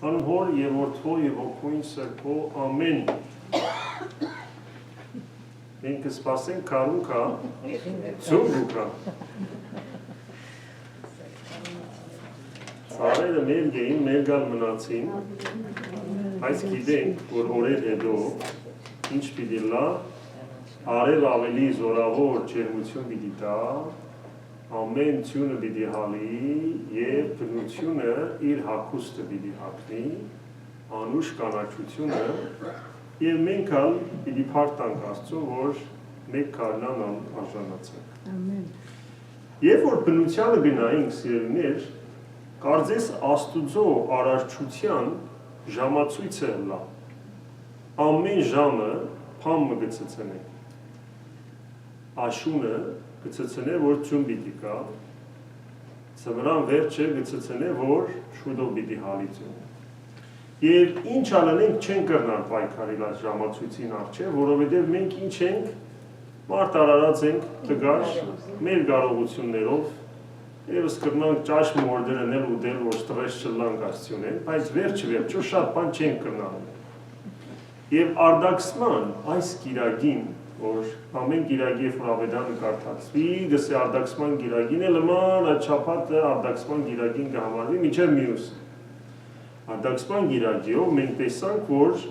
Անուն հոր եւ որդու եւ ոգուին սրբո ամեն։ Մենք կսպասենք քարուկա, ծուգուկա։ Սարերը մեր գեին, մեր գալ մնացին, այս գիտենք, որ օրեր հետո, ինչ պիտի լա, արել ավելի զորավոր ջերմություն պիտի տա, ամեն ծյունը պիտի հալի և բնությունը իր հագուստը պիտի հագնի, անուշ կանաչությունը և մենք ալ պիտի փառք տանք Աստծուն, որ մեկ կարնան արժանացանք։ Երբ որ բնությանը գնայինք սիրելիներ, կարծես Աստուծո արարչության ժամացույցը լա, ամեն ժամը փամը գծցնենք, աշունը գծցնե, որ ծյուն պիտի կա, ծմրան վերջը գծցնե, որ շուտով պիտի հալի ծյուն։ Եվ ինչ ալնենք չեն կրնար պայքարել այս ժամացույցին առջև, որովհետև մենք ինչ ենք, մարդ արարած ենք տգար մեր կարողություններով, Եվս կրնանք ճաշ մորդերն ուդել, որ ստրես չլանք ասյունեն, բայց վերջը շատ բան չենք կրնանում։ Եվ արդակսման այս գիրագին, որ ամեն գիրագի որ ավետանը կարդացվի, գսե արդակսման գիրագին է լման աչապատը արդակսման գիրագին կհամարվի միջև մյուս։ Արդակսման գիրագիով մենք տեսանք, որ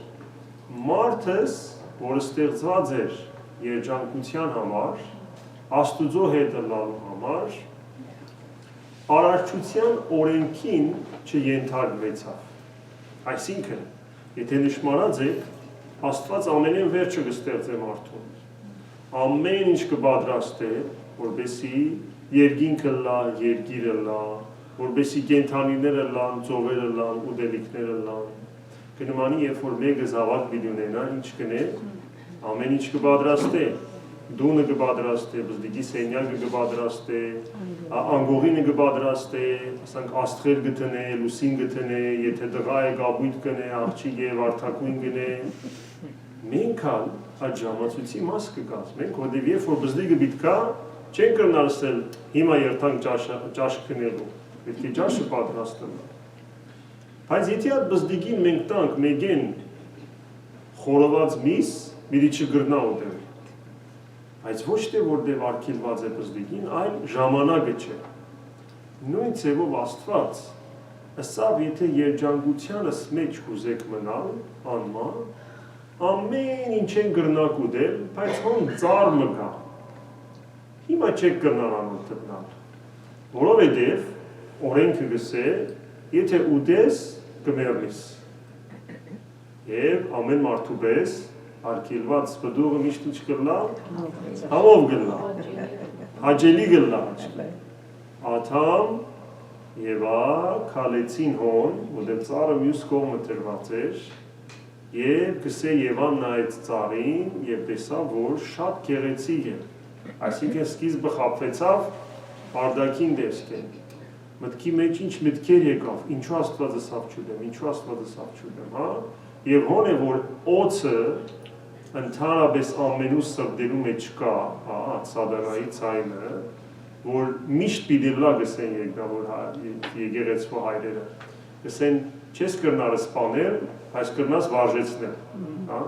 մարդս, որ ստեղծված էր երջանկության համար, Աստուծո հետը լալու համար, արարչության օրենքին չենթարկվեցավ։ Այսինքն, եթե նշմարած եք, Աստված ամենեն վերջը կստեղծե մարդուն։ Ամեն ինչ կպատրաստե, որպեսզի երկինքը լա, երկիրը լա, որպեսզի կենդանիները լան, ծովերը լան, ուտելիքները լան։ Կնմանի, երբ որ մեկը զավակ պիտի ունենա, ինչ կնե, ամեն ինչ կպատրաստե։ Դունը կպատրաստե, բզդիկի սենյակը կպատրաստե, անգողինը կպատրաստե, ասանք աստղեր գտնե, լուսին գտնե, եթե տղա է գաբույթ կնե, աղջիկ է, վարդակույն գնե։ Մենք ալ այդ ժամացույցի մաս կկազմենք, որտեղ երբ որ բզդիկը պիտի չեն կրնար ասել հիմա երթանք ճաշ քնելու, պետք է ճաշը պատրաստել։ Բայց եթե այդ բզդիկին մենք տանք մեկեն խորոված միս, միրի չգրնա ուտել։ Բայց ոչ թե որտեղ արգելված է բզդիկին, այլ ժամանակը չէ։ Նույն ձևով Աստված, ըսավ եթե երջանկությանս մեջ կուզեք մնալ, անման, ամեն ինչ են գրնակ ուտել, բայց հոն ծար մգա։ Հիմա չեք կրնար անոտ տնալ։ Որովհետև օրենքը գսե, եթե ուտես, կմեռնես։ Եվ ամեն մարդու պես արգելված բդուղը միշտ ինչ կլա, համով գլա, հաջելի գլա, աթամ եվա կալեցին հոն, ոտև ծարը մյուս կողմը տրված էր, և կսե եվան նայեց ծարին և տեսավ, որ շատ կեղեցիկ է, այսինքն սկիզբը խապվեցավ արդակին դեսքեն, մտքի մեջ ինչ մտքեր եկավ, ինչու աստվածը սավ չուդեմ, ինչու աստվածը սավ չուդեմ, և հոն է, որ օծը ընդհանրապես ամենու սրդելու մեջ կա, սադանայի ցայնը, որ միշտ պիտի լա գսեն երկնավոր եկեղեցու հայրերը, գսեն չես կրնար սպանել, բայց կրնաս վարժեցնել,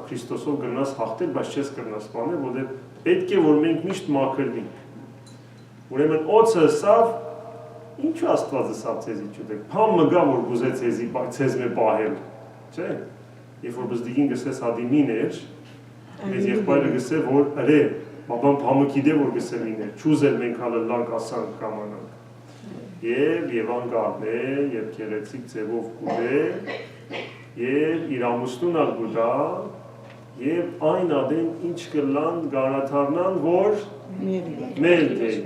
Քրիստոսով կրնաս հաղթել, բայց չես կրնաս սպանել, որտեղ պետք է որ մենք միշտ մաքրվենք։ Ուրեմն օծը սավ, ինչու աստվածը սավ ցեզի չուտեք, փամ մգա որ գուզե ցեզ մե պահել, չէ՞։ Երբ որ բզդիկին գսես հադիմին էր, մեզ եղբայրը գսե, որ հրե, բաբան պամը գիտե, որ գսե մին էր, չուզել մենք հալը լանք ասանք կամանանք։ Եվ Եվան գարնե, և կեղեցիկ ձևով կուտե, և իր ամուսնուն ալ գուտա, և այն ադեն ինչ կլան գարաթարնան, որ մեր դեյ։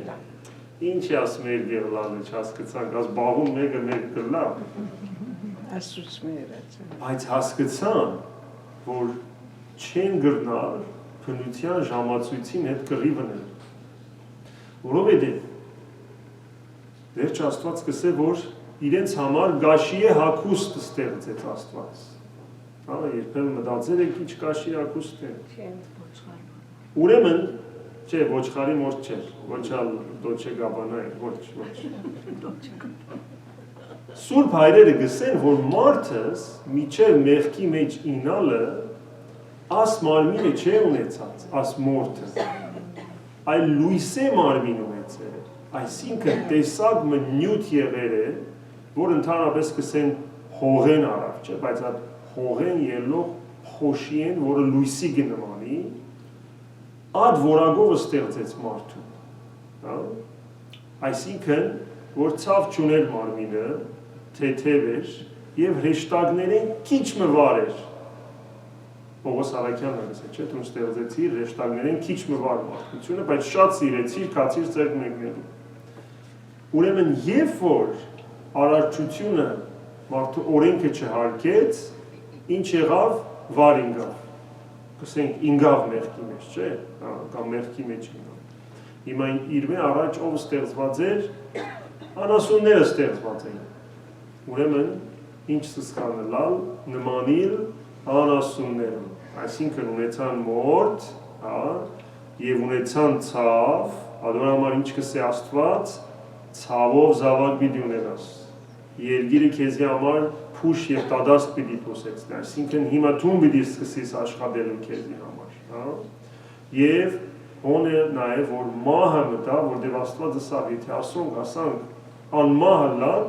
Ինչ է աս մեր գեղլանը չհասկցանք, աս բաղում մեկը մեր կլա։ Բայց հասկցան, որ չեն գրնար բնության ժամացույցին հետ կռիվն են։ Որովհետև վերջ Աստված կսե, որ իրենց համար գաշի է հագուստ ստեղծեց Աստված։ Երբեմն մտածել եք ինչ գաշի հագուստ է։ Ուրեմն, չէ, ոչխարի մորդ չէր, ոչ ալ դոչե գաբանա էր, ոչ։ Սուրբ հայրերը գսեն, որ մարդս միջև մեղքի մեջ ինալը աս մարմինը չէ ունեցած, աս մորթը, այլ լույսե մարմին ունեցել է, այսինքն տեսակ մնյութ եղեր է, որ ընդհանրապես կսեն հողեն արավ, չէ, բայց այդ հողեն ելող խոշի են, որը լույսի գնմանի, այդ որագովը ստեղծեց մարդուն, այսինքն, որ ցավ չուներ մարմինը, թեթև էր և հրեշտակներին քիչ մվար էր, Պողոս Արաքյանն է, չէ, դու ստեղծեցիր հրեշտակներին քիչ մվար մարդկությունը, բայց շատ սիրեցիր, կացիր ձեռք մեկնելու։ Ուրեմն երբ որ արարչությունը մարդու օրենքը չհարգեց, ինչ եղավ, վար ինգավ, կսենք ինգավ մեղքի մեջ, չէ, կամ մեղքի մեջ ինգավ։ Հիմա իրմե առաջ ով ստեղծված էր, անասունները ստեղծված էին։ Ուրեմն ինչ սսկանելալ, նմանիլ անասուններում, այսինքն ունեցան մորդ, և ունեցան ցավ, ador համար ինչ կսե Աստված, ցավով զավակ պիտի ունենաս։ Երգիրը քեզի համար փուշ եւ տադաստ պիտի փոսեցնի, այսինքն հիմա թուն պիտի սկսես աշխատելու քեզի համար, Եվ հոնը նաեւ որ մահը մտա, որտեղ Աստվածը սա եթե ասոնք, ասանք անմահը լան,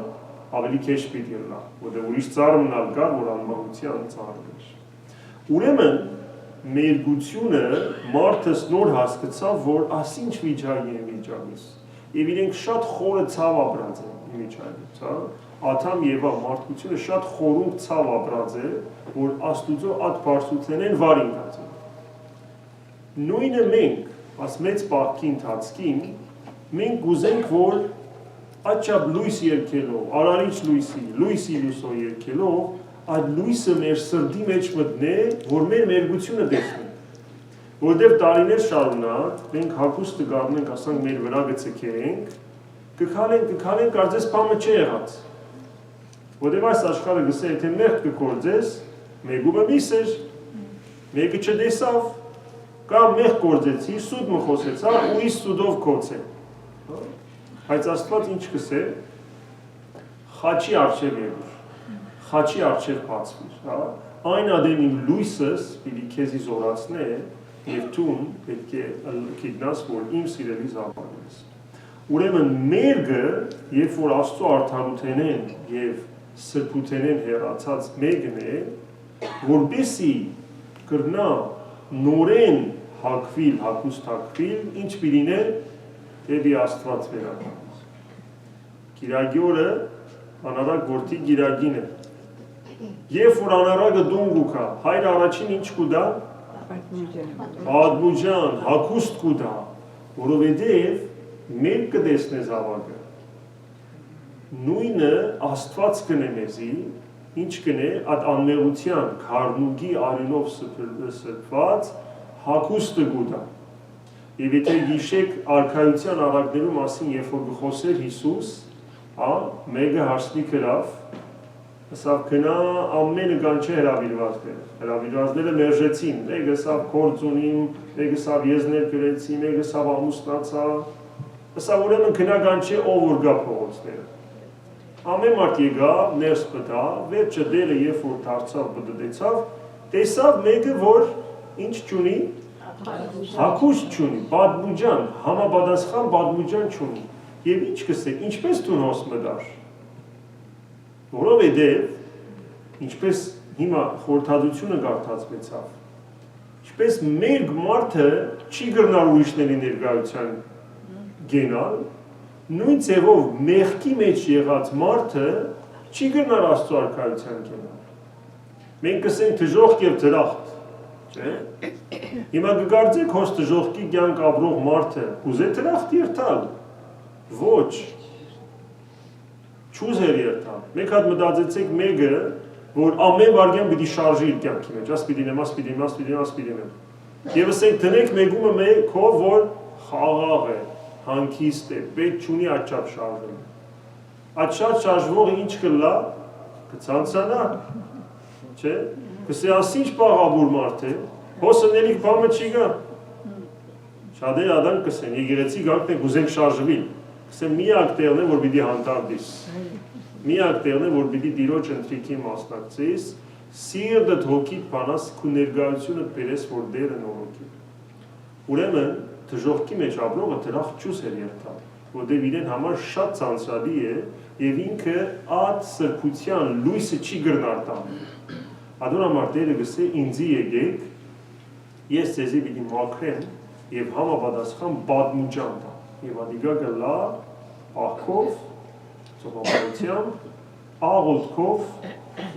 ավելի քեշ պիտի լա, որտեղ ուրիշ ծառ մնալ կար, որ անմահության ծառ էր։ Ուրեմն մերգությունը մարդս նոր հասկացավ, որ ասինչ վիճակի է վիճակից, եւ իրենք շատ խորը ցավ ապրած են վիճակից, Ադամ եւ Եվա մարդկությունը շատ խորունկ ցավ ապրած է, որ Աստուծո այդ բարձրութենեն վար ինքած է։ Նույնը մենք, աս մեծ պահքի ընթացքին, մենք գուզենք, որ աչապ լույս երկելով, արարիչ լույսի լույսո երկելով, այդ լույսը մեր սրդի մեջ մտնե, որ մեր մերգությունը տեսնենք։ Որտև տարիներ շարունակ, մենք հագուստը գարնենք, ասանք մեր վրա գցկենք, կքալենք, կարծես պամը չէ եղած։ Որտև այս աշխարհը գսե, եթե մեղք կգործես, մեկումը միսեր, մեկը չտեսավ, կամ մեղք գործեցի, սուտ մը խոսեցա, ու իս սուտով կոծե։ Բայց Աստված ինչ կսե, խաչի առջև եղուր, խաչի առջև բացվիր, այն ադեմին լույսս պիտի քեզի զորացնե և տուն պետք է գիտնաս, որ իմ սիրելի զավակն ես։ Ուրեմն մերգը, երբ որ Աստծո արդարութենեն և սրբութենեն հեռացած մեկն է, որպեսի կրնա նորեն հագվիլ, հագուստ հագվիլ, ինչ պիտին է, դեպի Աստված վերադառնալ։ Կիրակի օրը անարակ որդի գիրագին է։ Երբ որ անարակը դուն գուքա, հայր առաջին ինչ կուդա, պատմուջան, հագուստ կուդա, որովհետև մեկ կտեսնե զավակը։ Նույնը Աստված կնե մեզի, ինչ կնե այդ անմեղության քարնուկի արյունով սրբված հագուստը գուդա։ Եվ եթե գիշեք արքայության առակներու մասին, երբ որ գխոսեր Հիսուս, մեկը հարցնի կրավ, ասավ կնա ամենը կան չէ հրավիրվածները, հրավիրվածները մերժեցին, մեկը սավ կործունիմ, մեկը սավ եզներ կրեցի, մեկը սավ ամուսնացա, ասավ ուրեմն կնա կան չէ ով որ գա փողոցները։ Ամեն մարդ եկավ, ներս պտա, վերջը դերը երբ որ դարձավ պտտեցավ, տեսավ մեկը որ ինչ չունի, հագուստ չունի, պատմուջան, համապատասխան պատմուջան չունի, և ինչ կսեք, ինչպես տուն հոս մդար, որովհետև, ինչպես հիմա խորհրդածությունը կարդացվեցավ, ինչպես մերգ մարդը չի գրնալ ուրիշների ներկայության գենալ, նույն ձևով մեղքի մեջ եղած մարդը չի գրնալ Աստծո արքայության գենալ։ Մենք կսենք դժոխք և դրախտ, չէ՞։ Հիմա կկարծեք հոս դժոխքի կյանք ապրող մարդը կուզե դրախտ երթալ։ Ոչ, չուզեր երթալ։ Մեկ հատ մտածեցեք մեկը, որ ամեն վարքյան պիտի շարժի իր կյանքի մեջ, աս պիտի նեմ։ Եվ ասենք տնեք մեկումը մեկով, որ խաղաղ է, հանքիստ է, պետք չունի աչապ շարժել։ Այդ շատ շարժվողը ինչ կլա, կցանցանա, չէ, կսե ասինչ պաղաբուր մարդ է, հոսը նելիք բամը չի գա։ Շադեր ադան կսեն, եգերեցի գանքն է գուզենք շարժվիլ, կսեն միակ տեղն է, որ պիտի հանդարդիս։ միակ տեղն է, որ պիտի Տիրոջ ընթրիքի մասնակցես, սիրտդ հոգիդ բանաս քու ներկայությունը բերես, որ Տերը նորոգի։ Ուրեմն դժոխքի մեջ ապրողը դրախ ճուս էր երթալ, որտեղ իրեն համար շատ ցանցալի է եւ ինքը այդ սրբության լույսը չի գրնար տան։ Ադոր համար Տերը գսե ինձի եկեք, ես ձեզի պիտի մաքրեմ եւ համապատասխան պատմուճան տա։ Եվ ադիգա գլա աղքով, ծովաբարությամբ, աղոթքով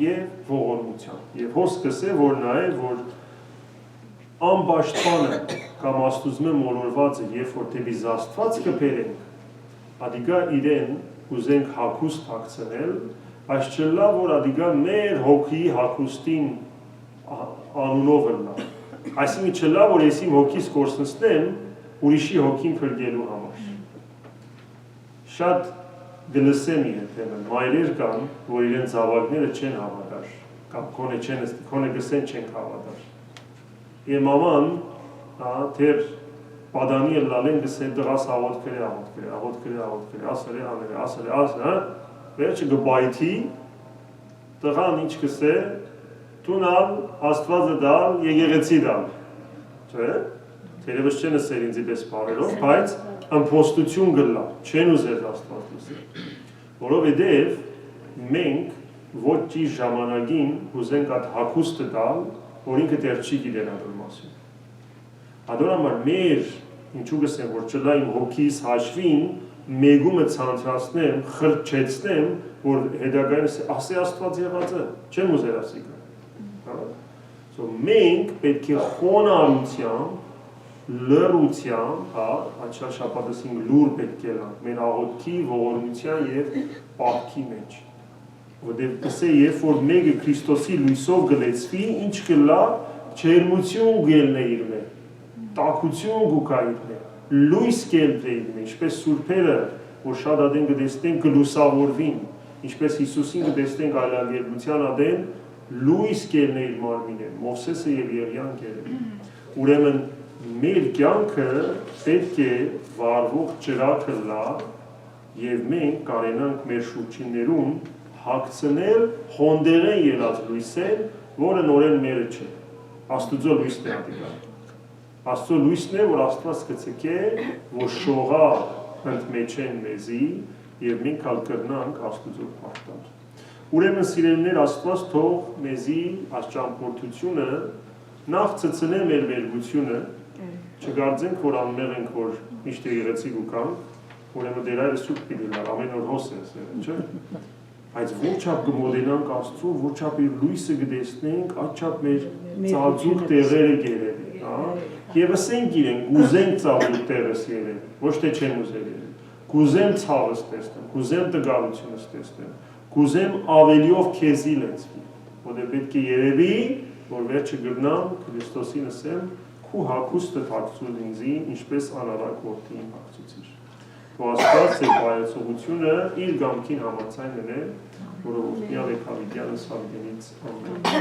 եւ ողորմությամբ։ Եվ հոս գսե, որ նաեւ որ անպաշտպանը կամ աստուծմե մոլորվածը, երբ որ դեպի Աստված կբերենք, ադիգա իրեն ուզենք հագուստ հագցնել, բայց չլա, որ ադիգա մեր հոգի հագուստին անունով լա։ Այսինքն չլա, որ ես իմ հոգիս կորսնցնեմ ուրիշի հոգին փրկելու համար։ Շատ գլսեմ երբեմն մայրեր կան, որ իրենց զավակները չեն հավատար, կամ քոնե գսեն չեն հավատար։ Եվ մաման թեր պատանի լալեն գսեն դղաս աղոթքրե, ասել, վերջը գբայթի, տղան ինչ գսե, տունալ, աստվածը դալ, եկեղեցի դալ, չէ, թերևս չեն ասել ինձի պես բարերով, բայց ըմպոստություն գլա, չեն ուզել աստված լսել, որովհետև մենք ոչ ճիշտ ժամանակին ուզենք այդ հագուստը տալ, որ ինքը դեռ չի գիտեն այդ մասին։ Ադոր համար մեր, ինչու գսեմ, որ չլա իմ հոգիս հաշվին, մեգումը ցանցացնեմ, խրճեցնեմ, որ հետագայինս ասե Աստված եղածը, չեմ ուզել ասիկա։ Մենք պետք է խոնարհությամբ, լռությամբ, աչաշապատեսին լուր պետք է լանք, մեր աղոթքի, ողորմության եւ պահքի մեջ։ Որտեղ կսե, երբ որ մեկը Քրիստոսի լույսով գլեցվի, ինչ կլա, ջերմություն գելնե իր մե, տաքություն գուկա իր մե, լույս կելնե իր մե, ինչպես սուրբերը, որ շատ ադեն կտեսնենք կլուսավորվին, ինչպես Հիսուսին կտեսնենք այլագերբության ադեն, լույս կելնե իր մարմինը, Մովսեսը եւ Եղիան կերել։ Ուրեմն մեր կյանքը պետք է վարվող ճրագը լա եւ մենք կարենանք մեր շուրջիններուն հագցնել հոնդերեն ելած լույսեր, որը նորեն մերը չէ։ Աստուծո լույսն է ադիգա։ Աստծո լույսն է, որ Աստված կցկե, որ շողա ընդմեջեն մեզի եւ մենք ալ կրնանք Աստուծո պարտալ։ Ուրեմն սիրելիներ, Աստված թող մեզի աշճամփորդությունը նախ ցցնե մեր վերգությունը, չգարձենք, որ անմեղ ենք, որ միշտ եղեցիկ ու կանք, ուրեմն դեր այրը սուրբ պիտի լար, ամեն օր հոս է, չէ՞։ Բայց որչափ կմոտենանք Աստծուն, որչափ իր լույսը կտեսնենք, այդչափ մեր ծածուկ տեղերը գերել, եւ ասենք իրեն, գուզենք ծածուկ տեղս երել, ոչ թե չեմ ուզել երել, գուզեմ ցավս տեսնեմ, գուզեմ տգավությունս տեսնեմ, գուզեմ ավելիով քեզի լեցվի, որտեղ պետք է երևի, որ վերջը գրնամ Քրիստոսին ասեմ, քու հագուստը հագցուլ ինձի, ինչպես անարակ որդին հագցուցիր։ Ու Աստված ձեր բարեցողությունը իր գամքին համաձայն լինել, որով Միավ Էքավիդյանը Սավիդենից ամեն։